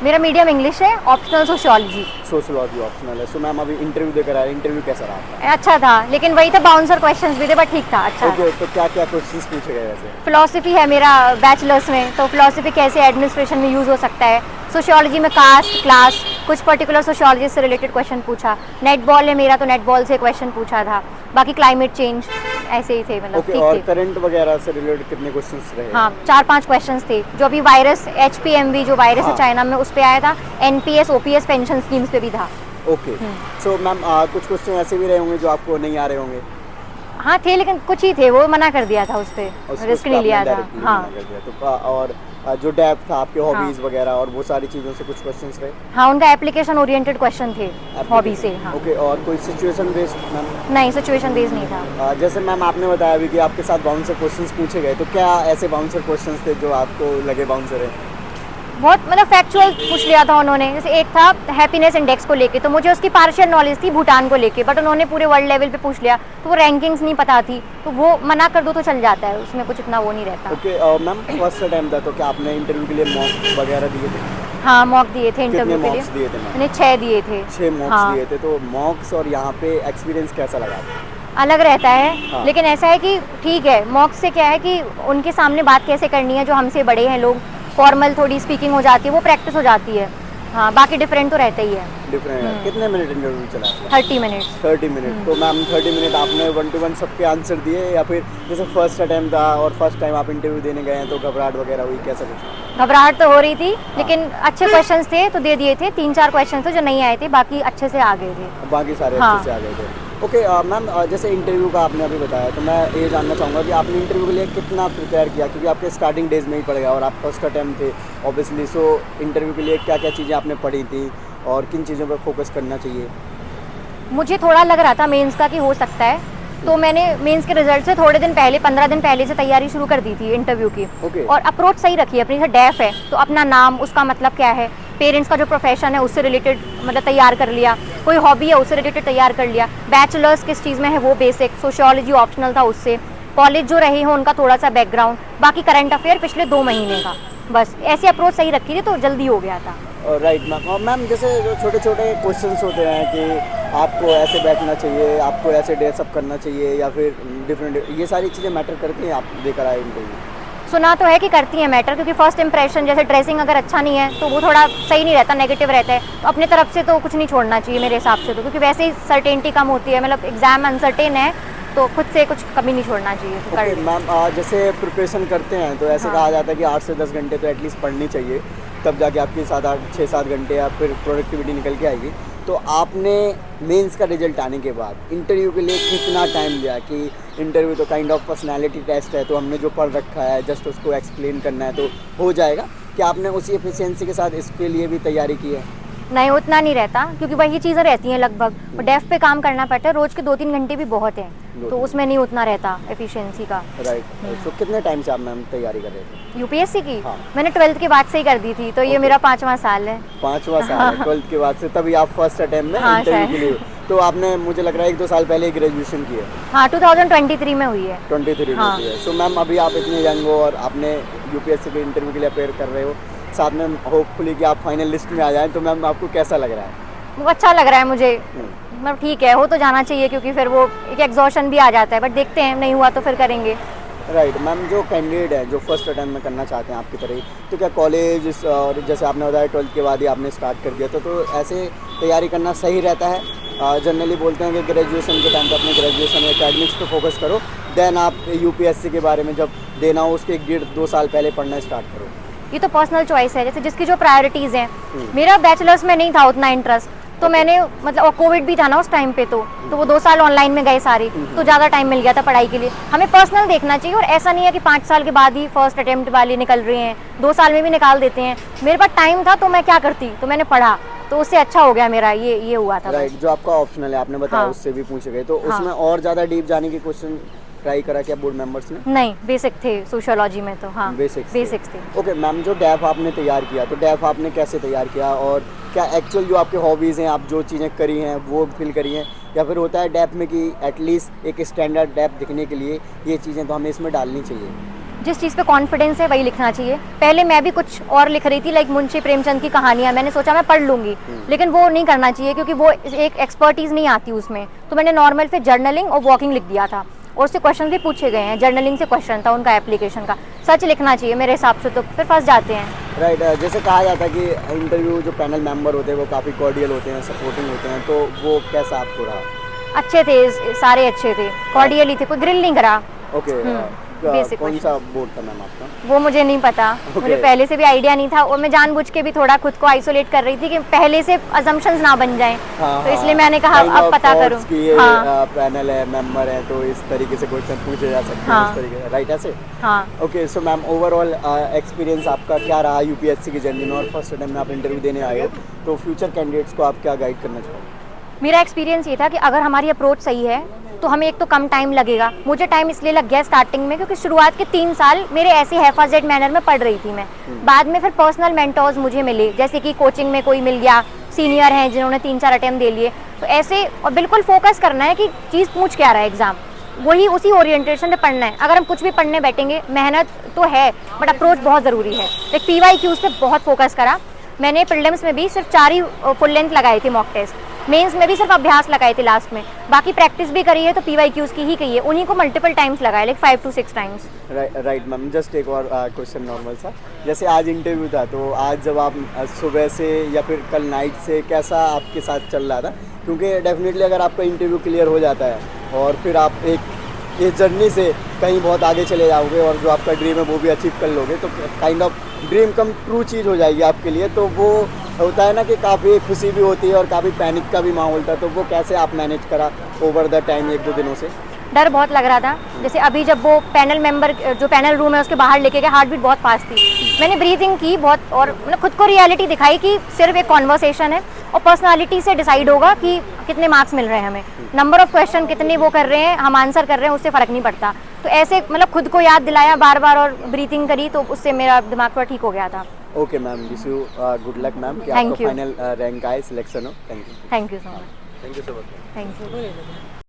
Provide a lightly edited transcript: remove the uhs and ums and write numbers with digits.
मेरा medium English है, optional sociology. Sociology optional है। सो मैम अभी इंटरव्यू देकर आए, इंटरव्यू कैसा रहा आपका? अच्छा था, लेकिन वही था, बाउंसर क्वेश्चंस भी थे, बट ठीक था, अच्छा ओके, तो क्या क्या क्वेश्चंस पूछे गए वैसे? फिलोसफी है मेरा बैचलर्स में, तो फिलोसफी कैसे एडमिनिस्ट्रेशन में यूज़ हो सकता है। सोशियोलॉजी में कास्ट, क्लास, कुछ पर्टिकुलर सोशियोलॉजी से रिलेटेड क्वेश्चन पूछा। नेटबॉल है मेरा, तो नेटबॉल से क्वेश्चन पूछा था। बाकी क्लाइमेट चेंज ऐसे ही थे, मतलब ओके, ठीक और थे। करंट वगैरह से रिलेटेड कितने क्वेश्चंस रहे? हाँ, 4-5 क्वेश्चंस थे। जो अभी वायरस HPMV जो वायरस है हाँ। चाइना में, उस पे आया था। NPS OPS पेंशन स्कीम्स पे भी था। ओके, सो मैम कुछ क्वेश्चन ऐसे भी रहे होंगे जो आपको नहीं आ रहे होंगे? हाँ थे, लेकिन कुछ ही थे, वो मना कर दिया था, उस पे रिस्क नहीं लिया था। हाँ कर दिया तो और जो डेप्थ था आपके हाँ। हॉबीज वगैरह और वो सारी चीज़ों से कुछ क्वेश्चंस रहे? हाँ, उनका एप्लीकेशन ओरिएंटेड क्वेश्चन थे हॉबी से। हाँ, ओके, और कोई सिचुएशन बेस्ड मैम? नहीं, सिचुएशन बेस्ड नहीं था। जैसे मैम आपने बताया अभी कि आपके साथ बाउंसर क्वेश्चंस पूछे गए, तो क्या ऐसे बाउंसर क्वेश्चंस थे जो आपको लगे बाउंसर है? बहुत मतलब फैक्चुअल पूछ लिया था उन्होंने। जैसे एक था हैप्पीनेस इंडेक्स को लेके, तो मुझे उसकी पार्शियल नॉलेज थी भूटान को लेके, बट उन्होंने पूरे वर्ल्ड लेवल पे पूछ लिया, तो वो रैंकिंग्स नहीं पता थी, तो वो मना कर दो तो चल जाता है, उसमें कुछ इतना वो नहीं रहता। ओके, मैम फर्स्ट टाइम था तो क्या आपने इंटरव्यू के लिए मॉक वगैरह दिए थे? हाँ, मॉक दिए थे कितने इंटरव्यू के मॉक्स लिए। दिए थे मैम? मैंने 6 दिए थे। 6 मॉक्स हाँ। दिए थे। तो मॉक्स और यहाँ पे एक्सपीरियंस कैसा लगा आपको? अलग रहता है। हाँ। लेकिन ऐसा है कि ठीक है, मॉक से क्या है कि उनके सामने बात कैसे करनी है, जो हमसे बड़े हैं लोग, फॉर्मल थोड़ी स्पीकिंग हो जाती है, वो प्रैक्टिस हो जाती है। हाँ, बाकी डिफरेंट तो रहता ही है। डिफरेंट है। कितने मिनट इंटरव्यू चला आपका? 30 मिनट्स। 30 मिनट। तो मैम 30 मिनट आपने 1 to 1 सबके आंसर दिए, या फिर जैसे फर्स्ट अटेम्प्ट था और फर्स्ट टाइम आप इंटरव्यू देने गए हैं तो घबराहट वगैरह हुई, कैसा कुछ? घबराहट तो हो रही थी, लेकिन अच्छे क्वेश्चंस थे तो दे दिए थे। 3-4 क्वेश्चन थे जो नहीं आए थे, बाकी अच्छे से आ गए थे। बाकी सारे हाँ। अच्छे से आ गए थे। ओके मैम, जैसे इंटरव्यू का आपने अभी बताया, तो मैं ये जानना चाहूँगा कि आपने इंटरव्यू के लिए कितना प्रिपेयर किया, क्योंकि आपके स्टार्टिंग डेज में ही पड़ गया और आप फर्स्ट अटेम्प्ट थे ऑब्वियसली। सो इंटरव्यू के लिए क्या क्या चीज़ें आपने पढ़ी थी और किन चीज़ों पर फोकस करना चाहिए? मुझे थोड़ा लग रहा था मेंस का कि हो सकता है, तो मैंने मेंस के रिजल्ट से थोड़े दिन पहले, 15 दिन पहले से तैयारी शुरू कर दी थी इंटरव्यू की। ओके। और अप्रोच सही रखी है अपनी। जैसे डेफ है तो अपना नाम, उसका मतलब क्या है, पेरेंट्स का जो प्रोफेशन है उससे रिलेटेड मतलब तैयार कर लिया, कोई हॉबी है उससे रिलेटेड तैयार कर लिया, बैचलर्स किस चीज़ में है वो बेसिक, सोशियोलॉजी ऑप्शनल था उससे, कॉलेज जो रहे हो उनका थोड़ा सा बैकग्राउंड, बाकी करंट अफेयर पिछले 2 महीने का, बस ऐसे अप्रोच सही रखी थी तो जल्दी हो गया था। Right ma'am. और मैम जैसे जो छोटे छोटे क्वेश्चंस होते हैं कि आपको ऐसे बैठना चाहिए, आपको ऐसे ड्रेसअप करना चाहिए, या फिर डिफरेंट, ये सारी चीज़ें मैटर करती हैं? आप देकर आए इंटरव्यू? सुना तो है कि करती है मैटर, क्योंकि फर्स्ट इंप्रेशन, जैसे ड्रेसिंग अगर अच्छा नहीं है तो वो थोड़ा सही नहीं रहता, नेगेटिव रहता है, तो अपने तरफ से तो कुछ नहीं छोड़ना चाहिए मेरे हिसाब से तो, क्योंकि वैसे ही सर्टेनिटी कम होती है, मतलब एग्जाम अनसर्टेन है, तो खुद से कुछ कमी नहीं छोड़ना चाहिए। तो ओके मैम, जैसे प्रिपरेशन करते हैं तो ऐसे हाँ। कहा जाता है कि 8 से 10 घंटे तो एटलीस्ट पढ़नी चाहिए, तब जाके आपकी 6-7 घंटे या फिर प्रोडक्टिविटी निकल के आएगी। तो आपने मेंस का रिजल्ट आने के बाद इंटरव्यू के लिए कितना टाइम दिया? कि इंटरव्यू तो काइंड ऑफ पर्सनैलिटी टेस्ट है, तो हमने जो पढ़ रखा है जस्ट उसको एक्सप्लेन करना है तो हो जाएगा। क्या आपने उसी एफिशिएंसी के साथ इसके लिए भी तैयारी की है? नहीं, उतना नहीं रहता, क्योंकि वही चीज़ें रहती हैं लगभग, और डेफ पे काम करना पड़ता है, रोज के 2-3 घंटे भी बहुत हैं, तो उसमें नहीं उतना रहता एफिशिएंसी का। राइट। सो कितने टाइम से आप मैम तैयारी कर रहे थे? यूपीएससी की हाँ। मैंने 12th के बाद से ही कर दी थी, तो ये Okay. मेरा 5वां साल है। 5वां साल है 12th के बाद से, तभी आप फर्स्ट अटेम्प्ट में हाँ, इंटरव्यू शायद। के लिए। तो आपने मुझे लग रहा है 1-2 साल पहले ग्रेजुएशन की है। हाँ, 2023 में हुई है। 23 में हाँ। की है। सो मैम अभी आप इतने यंग हो और आपने यूपीएससी के इंटरव्यू के लिए अपेयर कर रहे हो, साथ में होपफुली कि आप फाइनल लिस्ट में आ जाएं, तो मैम आपको कैसा लग रहा है? वो अच्छा लग रहा है मुझे, मतलब ठीक है, हो तो जाना चाहिए, क्योंकि फिर वो एक एग्जॉशन भी आ जाता है, बट देखते हैं, नहीं हुआ तो फिर करेंगे। राइट मैम, जो कैंडिडेट है जो फर्स्ट अटेम्प्ट में करना चाहते हैं आपकी तरह ही, तो क्या कॉलेज और जैसे आपने बताया 12th के बाद ही आपने स्टार्ट कर दिया था, तो ऐसे तैयारी करना सही रहता है? जनरली बोलते हैं कि ग्रेजुएशन के टाइम पे अपने ग्रेजुएशन या एकेडमिक्स पे फोकस करो, देन आप यूपीएससी के बारे में जब देना हो उसके 1-1.5-2 साल पहले पढ़ना स्टार्ट करो। ये तो पर्सनल चॉइस है, जैसे जिसकी जो प्रायोरिटीज़ हैं। मेरा बैचलर्स में नहीं था उतना इंटरेस्ट, तो मैंने मतलब, और कोविड भी था ना उस टाइम पे, तो वो 2 साल ऑनलाइन में गए सारे, तो ज़्यादा टाइम मिल गया था पढ़ाई के लिए। हमें पर्सनल देखना चाहिए, और ऐसा नहीं है कि 5 साल के बाद ही फर्स्ट अटेम्प्ट वाले निकल रहे हैं, 2 साल में भी निकाल देते हैं। मेरे पास टाइम था तो मैं क्या करती, तो मैंने पढ़ा, तो उससे अच्छा हो गया मेरा, ये हुआ था। राइट, जो आपका ऑप्शनल है आपने बताया, हाँ। उससे भी पूछे गए, तो हाँ। उसमें और ज़्यादा डीप जाने की क्वेश्चन ट्राई करा क्या बोर्ड मेंबर्स ने? नहीं, बेसिक थे सोशियोलॉजी में तो। हाँ, बेसिक्स बेसिक्स थे। ओके मैम, जो डेफ आपने तैयार किया, तो डेफ आपने कैसे तैयार किया, और क्या एक्चुअल जो आपके हॉबीज़ हैं, आप जो चीज़ें करी हैं वो फिल करी हैं, या फिर होता है डेफ में कि एटलीस्ट एक स्टैंडर्ड डेफ दिखने के लिए ये चीज़ें तो हमें इसमें डालनी चाहिए? जिस चीज़ पे कॉन्फिडेंस है वही लिखना चाहिए। पहले मैं भी कुछ और लिख रही थी, लाइक मुंशी प्रेमचंद की कहानियाँ, मैंने सोचा मैं पढ़ लूँगी, लेकिन वो नहीं करना चाहिए क्योंकि वो एक एक्सपर्टीज़ नहीं आती उसमें। तो मैंने नॉर्मल फिर जर्नलिंग और वॉकिंग लिख दिया था, और उससे क्वेश्चन भी पूछे गए हैं, जर्नलिंग से क्वेश्चन था उनका एप्लीकेशन का। सच लिखना चाहिए मेरे हिसाब से, तो फिर फंस जाते हैं। राइट जैसे कहा जाता है कि इंटरव्यू जो पैनल मेंबर होते हैं वो काफ़ी कॉर्डियल होते हैं, सपोर्टिंग होते हैं, तो वो कैसा आपको रहा? अच्छे थे, सारे अच्छे थे, कॉर्डियल ही थे, कोई ग्रिल नहीं करा। ओके basic कौन सा बोर्ड था मैम आपका? वो मुझे नहीं पता, मुझे पहले से भी आइडिया नहीं था, और मैं जानबूझ के भी थोड़ा खुद को आइसोलेट कर रही थी कि पहले से अजम्पशंस ना बन जाएं। तो इसलिए मैंने कहा अब पता करूं। हाँ पैनल है, मेंबर है, तो इस तरीके से क्वेश्चन पूछे जा सकते हैं, इस तरीके से, राइट ऐसे? हाँ। Okay so ma'am overall experience आपका क्या रहा यूपीएससी की जर्नी में, और फर्स्ट टाइम में आप इंटरव्यू देने आए हो, तो फ्यूचर कैंडिडेट्स को आप क्या गाइड करना चाहोगे? मेरा एक्सपीरियंस ये था कि अगर हमारी अप्रोच सही है तो हमें एक तो कम टाइम लगेगा। मुझे टाइम इसलिए लग गया स्टार्टिंग में क्योंकि शुरुआत के 3 साल मेरे ऐसे हैफाजेड मैनर में पढ़ रही थी मैं। बाद में फिर पर्सनल मेंटर्स मुझे मिले, जैसे कि कोचिंग में कोई मिल गया, सीनियर हैं जिन्होंने 3-4 अटेम्प्ट दे लिए, तो ऐसे। और बिल्कुल फोकस करना है कि चीज़ पूछ क्या रहा है एग्जाम, वही उसी ओरिएंटेशन में पढ़ना है। अगर हम कुछ भी पढ़ने बैठेंगे, मेहनत तो है बट अप्रोच बहुत ज़रूरी है। एक PYQs पे बहुत फोकस करा मैंने। प्रीलिम्स में भी सिर्फ 4 ही फुल लेंथ लगाए थे मॉक टेस्ट, मेंस में भी सिर्फ अभ्यास लगाए थे लास्ट में, बाकी प्रैक्टिस भी करी है तो PYQs की ही कही है, उन्हीं को मल्टीपल टाइम्स लगाए, like 5 to 6 times. Right ma'am, just एक और क्वेश्चन नॉर्मल सा, जैसे आज इंटरव्यू था, तो आज जब आप सुबह से या फिर कल नाइट से कैसा आपके साथ चल रहा था? क्योंकि डेफिनेटली अगर आपका इंटरव्यू क्लियर हो जाता है और फिर आप इस जर्नी से कहीं बहुत आगे चले जाओगे और जो आपका ड्रीम है वो भी अचीव कर लोगे, तो kind of dream come true चीज़ हो जाएगी आपके लिए। तो वो होता है ना कि काफ़ी खुशी भी होती है और काफ़ी पैनिक का भी माहौल था, तो वो कैसे आप मैनेज करा ओवर द टाइम 1-2 दिनों से? डर बहुत लग रहा था। जैसे अभी जब वो पैनल मेंबर जो पैनल रूम है उसके बाहर लेके गए, हार्ट बीट बहुत फास्ट थी, मैंने ब्रीथिंग की बहुत, और मतलब खुद को रियलिटी दिखाई कि सिर्फ एक कॉन्वर्सेशन है और पर्सनालिटी से डिसाइड होगा कि कितने मार्क्स मिल रहे हैं हमें। नंबर ऑफ क्वेश्चन कितने वो कर रहे हैं, हम आंसर कर रहे हैं, उससे फ़र्क नहीं पड़ता। तो ऐसे मतलब खुद को याद दिलाया बार बार और ब्रीथिंग करी, तो उससे मेरा दिमाग थोड़ा ठीक हो गया था। Okay ma'am, wish you good luck ma'am कि Thank आपका you. फाइनल रैंक आए, सिलेक्शन हो। Thank you thank you so much. Thank you so much. Thank you.